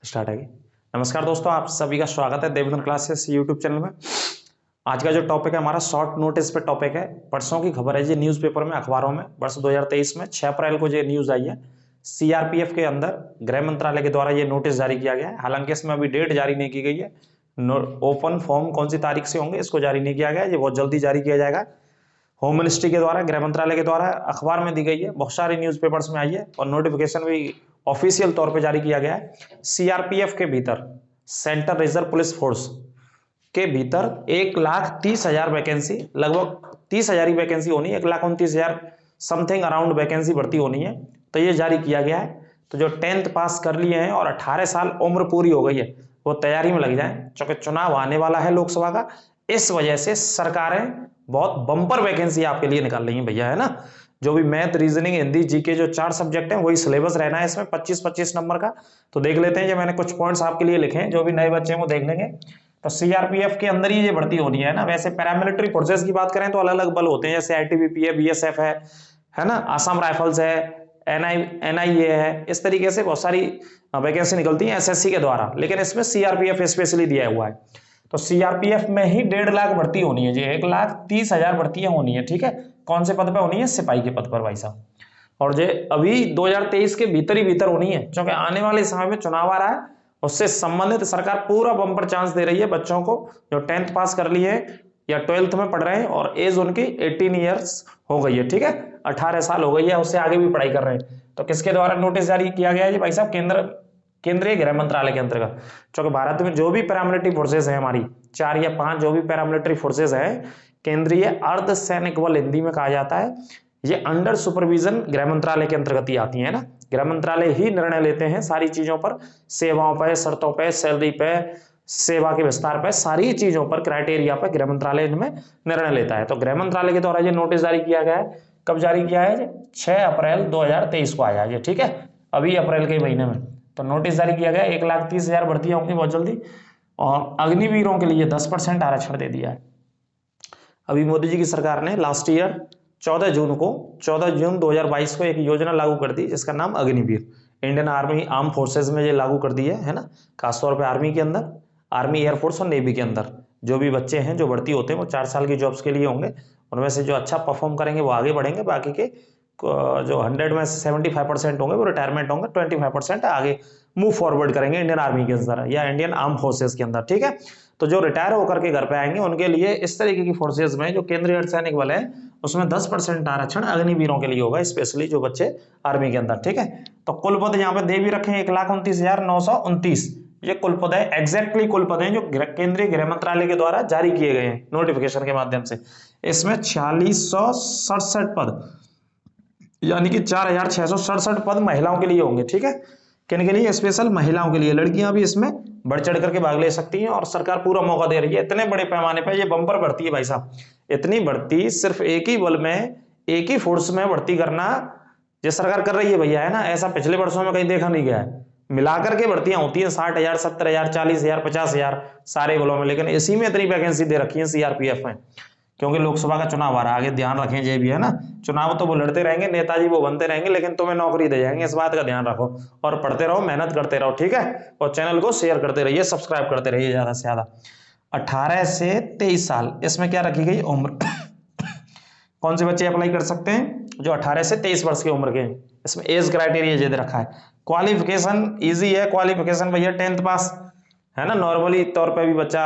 Start है। नमस्कार दोस्तों, आप सभी का स्वागत है देवधन क्लासेस यूट्यूब चैनल में। आज का जो टॉपिक है हमारा शॉर्ट नोटिस पे टॉपिक है। परसों की खबर है जी, न्यूज़पेपर में, अखबारों में, वर्ष 2023 में 6 अप्रैल को ये न्यूज़ आई है। सीआरपीएफ के अंदर गृह मंत्रालय के द्वारा ये नोटिस जारी किया गया है। हालांकि इसमें अभी डेट जारी नहीं की गई है। ओपन फॉर्म कौन सी तारीख से होंगे इसको जारी नहीं किया गया है, ये बहुत जल्दी जारी किया जाएगा। होम मिनिस्ट्री के द्वारा, गृह मंत्रालय के द्वारा अखबार में दी गई है, बहुत सारे न्यूज़पेपर्स में आई है और नोटिफिकेशन भी ऑफिशियल तौर पे जारी किया गया है। सीआरपीएफ के भीतर, सेंट्रल रिजर्व पुलिस फोर्स के भीतर 1,30,000 वैकेंसी, लगभग 30,000 ही वैकेंसी होनी है, 1,29,000 समथिंग अराउंड वैकेंसी भर्ती होनी है। तो ये जारी किया गया है। तो जो 10th पास कर लिए हैं और 18 साल उम्र पूरी हो गई है वो तैयारी में लग जाए, क्योंकि चुनाव आने वाला है लोकसभा का। इस वजह से सरकारें बहुत बम्पर वैकेंसी आपके लिए निकाल रही हैं भैया, है ना। जो भी मैथ, रीजनिंग, हिंदी, जीके जो 4 सब्जेक्ट हैं वही सिलेबस रहना है इसमें 25-25 नंबर का। तो देख लेते हैं, जो मैंने कुछ पॉइंट्स आपके लिए लिखे हैं, जो भी नए बच्चे हैं वो देख लेंगे। तो सीआरपीएफ के अंदर ही ये भर्ती होनी है ना। वैसे पैरामिलिट्री फोर्सेस की बात करें तो अलग अलग बल होते हैं, जैसे आईटीबीपी है, बीएसएफ है ना, आसाम राइफल्स है, एनआईए है। इस तरीके से बहुत सारी वैकेंसी निकलती है एसएससी के द्वारा, लेकिन इसमें सीआरपीएफ स्पेशली दिया हुआ है। तो सीआरपीएफ में ही 1.5 लाख भर्ती होनी है जी, 1,30,000 भर्तियां होनी है। ठीक है, कौन से पद पे होनी है? सिपाही के पद पर भाई साहब। और जो अभी 2023 के भीतर ही भीतर होनी है, क्योंकि आने वाले समय में चुनाव आ रहा है। उससे संबंधित सरकार पूरा बम्पर चांस दे रही है बच्चों को जो 10th पास कर लिए या 12th में पढ़ रहे हैं और एज उनकी 18 ईयर्स हो गई है। ठीक है, 18 साल हो गई है, उससे आगे भी पढ़ाई कर रहे हैं। तो किसके द्वारा नोटिस जारी किया गया है जी भाई साहब? केंद्रीय गृह मंत्रालय के अंतर्गत। क्योंकि भारत में जो भी पैरामिलिट्री फोर्सेज है हमारी, 4 या 5 जो भी पैरामिलिट्री फोर्सेज है, केंद्रीय अर्ध सैनिक बल हिंदी में कहा जाता है, ये अंडर सुपरविजन गृह मंत्रालय के अंतर्गत ही आती है ना। गृह मंत्रालय ही निर्णय लेते हैं सारी चीजों पर, सेवाओं पर, शर्तों पर, सैलरी पे, सेवा के विस्तार पर, सारी चीजों पर, क्राइटेरिया पर गृह मंत्रालय में निर्णय लेता है। तो गृह मंत्रालय के द्वारा ये नोटिस जारी किया गया है। कब जारी किया है? 6 अप्रैल 2023 को आया ये। ठीक है, अभी अप्रैल के महीने में तो नोटिस जारी किया गया। 1,30,000 भर्तियां होंगी बहुत जल्दी। और अग्निवीरों के लिए 10% आरक्षण दे दिया है। अभी मोदी जी की सरकार ने लास्ट ईयर 14 जून 2022 को एक योजना लागू कर दी, जिसका नाम Agniveer. Indian army arm forces में ये लागू कर दी है ना। खासतौर पे आर्मी के अंदर, आर्मी, एयरफोर्स और नेवी के अंदर जो भी बच्चे हैं जो भर्ती होते हैं वो 4 साल की जॉब्स के लिए होंगे। उनमें से जो अच्छा परफॉर्म करेंगे वो आगे बढ़ेंगे, बाकी के जो 100 में 75% होंगे वो रिटायरमेंट होंगे, 25% आगे मूव फॉरवर्ड करेंगे इंडियन आर्मी के अंदर या इंडियन आर्म फोर्सेज के अंदर। ठीक है, तो जो रिटायर होकर के घर पे आएंगे उनके लिए इस तरीके की फोर्सेज में जो केंद्रीय अर्धसैनिक बल है उसमें 10% आरक्षण अग्निवीरों के लिए होगा, स्पेशली जो बच्चे आर्मी के अंदर। ठीक है, तो कुल पद यहाँ पे दे भी रखे 1,29,929। ये कुल पद है, एग्जैक्टली कुल पद हैं जो केंद्रीय गृह मंत्रालय के द्वारा जारी किए गए हैं नोटिफिकेशन के माध्यम से। इसमें 4667 पद, यानी कि 4,667 पद महिलाओं के लिए होंगे। ठीक है, किन के लिए? स्पेशल महिलाओं के लिए। लड़कियां भी इसमें बढ़ चढ़ करके भाग ले सकती हैं और सरकार पूरा मौका दे रही है। इतने बड़े पैमाने पर ये बम्पर भर्ती है भाई साहब। इतनी भर्ती सिर्फ एक ही बल में, एक ही फोर्स में भर्ती करना ये सरकार कर रही है भैया, है ना। ऐसा पिछले वर्षों में कहीं देखा नहीं गया है। मिलाकर के भर्तियां होती हैं 60,000, 70,000, 40,000, 50,000 सारे बलों में, लेकिन इसी में इतनी वैकेंसी दे रखी है सीआरपीएफ में, क्योंकि लोकसभा का चुनाव आ रहा है आगे। ध्यान रखें ये भी, है ना। चुनाव तो वो लड़ते रहेंगे, नेताजी वो बनते रहेंगे, लेकिन तुम्हें नौकरी दे जाएंगे, इस बात का ध्यान रखो। और पढ़ते रहो, मेहनत करते रहो। ठीक है, और चैनल को शेयर करते रहिए, सब्सक्राइब करते रहिए ज्यादा से ज्यादा। 18 से 23 साल, इसमें क्या रखी गई? उम्र। कौन से बच्चे अप्लाई कर सकते हैं? जो 18 से 23 वर्ष की उम्र के। इसमें एज क्राइटेरिया ये दे रखा है। क्वालिफिकेशन इजी है, क्वालिफिकेशन भैया 10th पास, है ना। नॉर्मली तौर पे भी बच्चा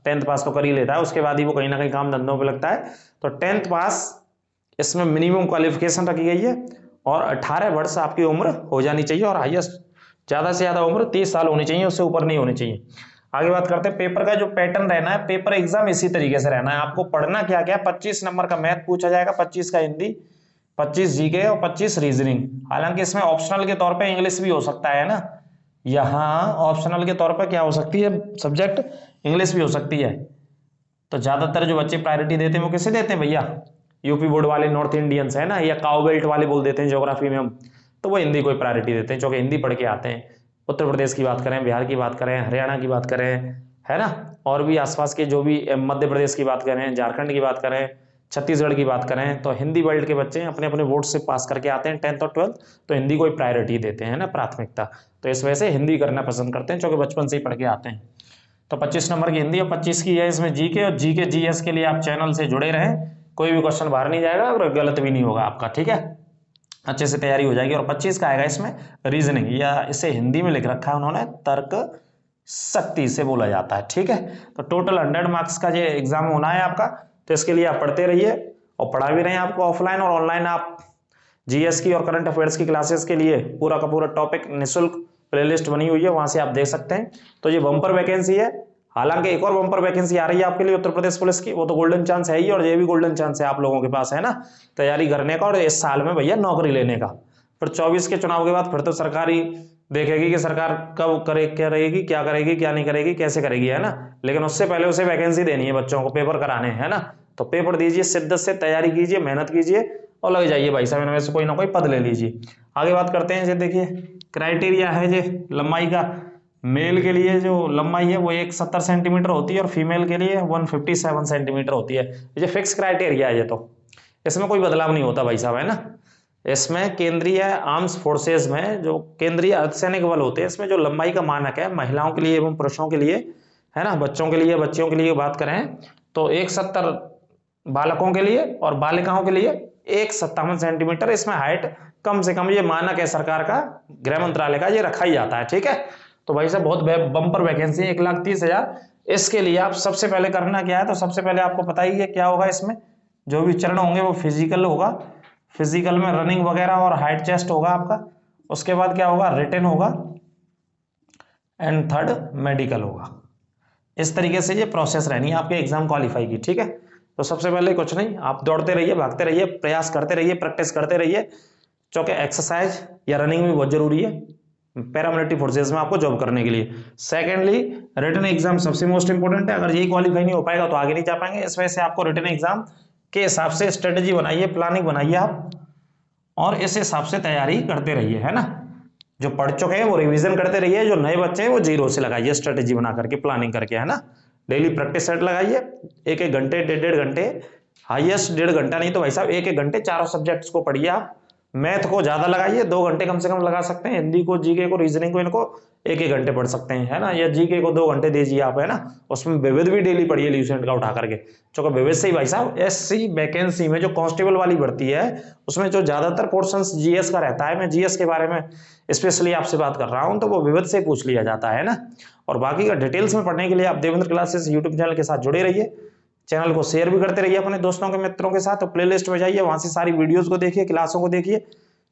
10th पास तो कर ही लेता है, उसके बाद ही वो कहीं ना कहीं काम धंधों पे लगता है। तो 10th पास इसमें मिनिमम क्वालिफिकेशन रखी गई है और 18 वर्ष आपकी उम्र हो जानी चाहिए और हाईएस्ट ज्यादा से ज्यादा उम्र 30 साल होनी चाहिए, उससे ऊपर नहीं होनी चाहिए। आगे बात करते हैं पेपर का। जो पैटर्न रहना है, पेपर एग्जाम इसी तरीके से रहना है। आपको पढ़ना क्या क्या? 25 नंबर का मैथ पूछा जाएगा, 25 का हिंदी, 25 जीके और 25 रीजनिंग। हालांकि इसमें ऑप्शनल के तौर पर इंग्लिश भी हो सकता है ना। यहाँ ऑप्शनल के तौर पर क्या हो सकती है सब्जेक्ट? इंग्लिश भी हो सकती है। तो ज्यादातर जो बच्चे प्रायोरिटी देते हैं वो किसे देते हैं भैया? यूपी बोर्ड वाले, नॉर्थ इंडियंस, है ना, या काउ बेल्ट वाले बोल देते हैं ज्योग्राफी में हम, तो वो हिंदी को ही प्रायोरिटी देते हैं, क्योंकि हिंदी पढ़ के आते हैं। उत्तर प्रदेश की बात करें, बिहार की बात करें, हरियाणा की बात करें, है ना, और भी आसपास के जो भी, मध्य प्रदेश की बात करें, झारखंड की बात करें, छत्तीसगढ़ की बात करें तो हिंदी वर्ल्ड के बच्चे अपने अपने बोर्ड से पास करके आते हैं 10th और 12th, तो हिंदी को ही प्रायोरिटी देते हैं ना, प्राथमिकता। तो इस वजह से हिंदी करना पसंद करते हैं, क्योंकि बचपन से ही पढ़ के आते हैं। तो 25 नंबर की हिंदी और 25 की है इसमें जीके, और जीके जीएस के लिए आप चैनल से जुड़े रहें, कोई भी क्वेश्चन बाहर नहीं जाएगा और गलत भी नहीं होगा आपका, ठीक है, अच्छे से तैयारी हो जाएगी। और 25 का आएगा इसमें रीजनिंग, या इसे हिंदी में लिख रखा है उन्होंने तर्क शक्ति से बोला जाता है, ठीक है। तो टोटल 100 मार्क्स का ये एग्जाम होना है आपका, तो इसके लिए आप पढ़ते रहिए और पढ़ा भी रहे हैं आपको ऑफलाइन और ऑनलाइन। आप जीएस की और करंट अफेयर्स की क्लासेस के लिए पूरा का पूरा टॉपिक निःशुल्क प्लेलिस्ट बनी हुई है, वहां से आप देख सकते हैं। तो ये बम्पर वैकेंसी है, हालांकि एक और बम्पर वैकेंसी आ रही है आपके लिए उत्तर प्रदेश पुलिस की, वो तो गोल्डन चांस है ही, और ये भी गोल्डन चांस है आप लोगों के पास, है ना, तैयारी करने का और इस साल में भैया नौकरी लेने का। फिर 24 के चुनाव के बाद फिर तो सरकारी देखेगी कि सरकार कब करे, क्या रहेगी, क्या करेगी, क्या नहीं करेगी, कैसे करेगी, है ना, लेकिन उससे पहले उसे वैकेंसी देनी है, बच्चों को पेपर कराने, है ना। तो पेपर दीजिए, शिद्दत से तैयारी कीजिए, मेहनत कीजिए और लग जाइए भाई साहब, इनमें से कोई ना कोई पद ले लीजिए। आगे बात करते हैं, देखिए क्राइटेरिया है जे लंबाई का, मेल के लिए जो लंबाई है वो 170 सेंटीमीटर होती है और फीमेल के लिए 157 सेंटीमीटर होती है। ये फिक्स क्राइटेरिया है, ये तो इसमें कोई बदलाव नहीं होता भाई साहब, है ना। इसमें केंद्रीय आर्म्स फोर्सेज में जो केंद्रीय अर्धसैनिक बल होते हैं, इसमें जो लंबाई का मानक है महिलाओं के लिए एवं पुरुषों के लिए, है ना, बच्चों के लिए, बच्चियों के लिए बात करें तो 170 बालकों के लिए और बालिकाओं के लिए 157 सेंटीमीटर, इसमें हाइट कम से कम ये मानक है सरकार का, गृह मंत्रालय का, ये रखा ही जाता है, ठीक है। तो भाई साहब बहुत बम्पर वैकेंसी है, 1,30,000। इसके लिए आप सबसे पहले करना क्या है, तो सबसे पहले आपको पता ही है क्या होगा, इसमें जो भी चरण होंगे वो फिजिकल होगा, फिजिकल में रनिंग वगैरह और हाइट चेस्ट होगा आपका, उसके बाद क्या होगा, रिटन होगा, एंड थर्ड मेडिकल होगा। इस तरीके से ये प्रोसेस रहनी है आपके एग्जाम क्वालिफाई की, ठीक है। तो सबसे पहले कुछ नहीं, आप दौड़ते रहिए, भागते रहिए, प्रयास करते रहिए, प्रैक्टिस करते रहिए, क्योंकि एक्सरसाइज या रनिंग भी बहुत जरूरी है पैरामिलिट्री फोर्सेज में आपको जॉब करने के लिए। सेकेंडली रिटन एग्जाम सबसे मोस्ट इंपोर्टेंट है, अगर यही क्वालिफाई नहीं हो पाएगा तो आगे नहीं जा पाएंगे। इस वजह से आपको रिटन एग्जाम के हिसाब से स्ट्रेटेजी बनाइए, प्लानिंग बनाइए आप, और इस हिसाब से तैयारी करते रहिए, है ना। जो पढ़ चुके हैं वो रिवीजन करते रहिए, जो नए बच्चे हैं वो जीरो से लगाइए, स्ट्रेटेजी बना करके, प्लानिंग करके, है ना। डेली प्रैक्टिस सेट लगाइए, 1-1 घंटे, 1.5 घंटे, हाईएस्ट 1.5 घंटा नहीं तो भाई साहब 1-1 घंटे चारों सब्जेक्ट्स को पढ़िए आप। मैथ को ज्यादा लगाइए, 2 घंटे कम से कम लगा सकते हैं, हिंदी को, जीके को, रीजनिंग को, इनको 1-1 घंटे पढ़ सकते हैं, है ना, या जीके को 2 घंटे दीजिए आप, है ना। उसमें विविध भी डेली पढ़िए ल्यूसेंट का उठा करके, क्योंकि विविध से ही भाई साहब एससी वैकेंसी में जो कांस्टेबल वाली भर्ती है उसमें जो ज्यादातर पोर्शंस जीएस का रहता है, मैं जीएस के बारे में स्पेशली आपसे बात कर रहा हूं, तो वो विविध से पूछ लिया जाता है ना। और बाकी का डिटेल्स में पढ़ने के लिए आप देवेंद्र क्लासेस यूट्यूब चैनल के साथ जुड़े रहिए, चैनल को शेयर भी करते रहिए अपने दोस्तों के, मित्रों के साथ। तो प्लेलिस्ट में जाइए, वहां से सारी वीडियोस को देखिए, क्लासों को देखिए,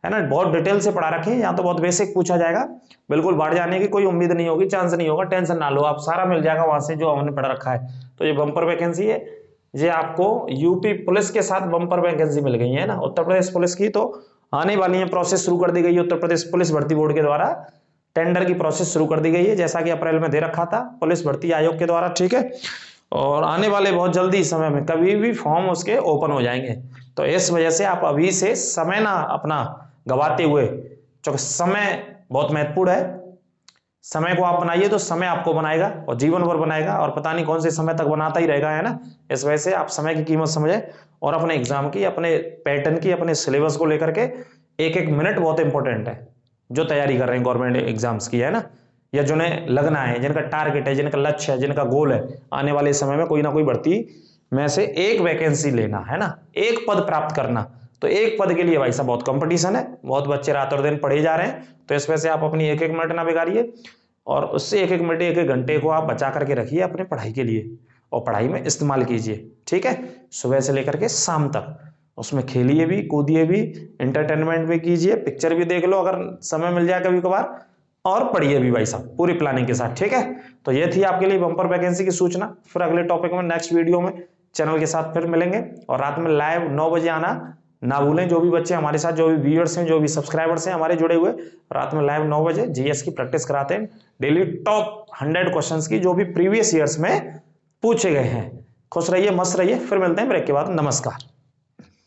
है ना, बहुत डिटेल से पढ़ा रखे हैं, यहाँ तो बहुत बेसिक पूछा जाएगा, बिल्कुल बाहर जाने की कोई उम्मीद नहीं होगी, चांस नहीं होगा, टेंशन ना लो आप, सारा मिल जाएगा वहां से जो हमने पढ़ रखा है। तो ये बम्पर वैकेंसी है, ये आपको यूपी पुलिस के साथ बम्पर वैकेंसी मिल गई है ना, उत्तर प्रदेश पुलिस की तो आने वाली है, प्रोसेस शुरू कर दी गई है उत्तर प्रदेश पुलिस भर्ती बोर्ड के द्वारा, टेंडर की प्रोसेस शुरू कर दी गई है, जैसा कि अप्रैल में दे रखा था पुलिस भर्ती आयोग के द्वारा, ठीक है। और आने वाले बहुत जल्दी समय में कभी भी फॉर्म उसके ओपन हो जाएंगे, तो इस वजह से आप अभी से समय ना अपना गवाते हुए, क्योंकि समय बहुत महत्वपूर्ण है, समय को आप बनाइए तो समय आपको बनाएगा और जीवन भर बनाएगा, और पता नहीं कौन से समय तक बनाता ही रहेगा, है ना। इस वजह से आप समय की कीमत समझें और अपने एग्जाम की, अपने पैटर्न की, अपने सिलेबस को लेकर के 1-1 मिनट बहुत इंपॉर्टेंट है, जो तैयारी कर रहे हैं गवर्नमेंट एग्जाम्स की, है ना, या जिन्हें लगना है, जिनका टारगेट है, जिनका लक्ष्य है, जिनका गोल है आने वाले समय में कोई ना कोई भर्ती में से एक वैकेंसी लेना, है ना, एक पद प्राप्त करना। तो एक पद के लिए भाई साहब बहुत कंपटीशन है, बहुत बच्चे रात और दिन पढ़े जा रहे हैं, तो इस वजह से आप अपनी 1-1 मिनट ना बिगाड़िए, और उससे 1-1 मिनट, 1-1 घंटे को आप बचा करके रखिए अपने पढ़ाई के लिए, और पढ़ाई में इस्तेमाल कीजिए, ठीक है। सुबह से लेकर के शाम तक उसमें खेलिए भी, कूदिए भी, एंटरटेनमेंट भी कीजिए, पिक्चर भी देख लो अगर समय मिल जाए कभी कभार, और पढ़िए भी भाई साहब पूरी प्लानिंग के साथ, ठीक है। तो ये थी आपके लिए बम्पर वैकेंसी की सूचना। फिर अगले टॉपिक में नेक्स्ट वीडियो में चैनल के साथ फिर मिलेंगे, और रात में लाइव 9 बजे आना ना भूलें। जो भी बच्चे हमारे साथ, जो भी व्यूअर्स हैं, जो भी सब्सक्राइबर्स हैं हमारे जुड़े हुए, रात में लाइव 9 बजे जीएस की प्रैक्टिस कराते हैं, डेली टॉप 100 क्वेश्चंस की, जो भी प्रीवियस ईयर्स में पूछे गए हैं। खुश रहिए, मस्त रहिए, फिर मिलते हैं ब्रेक के बाद। नमस्कार।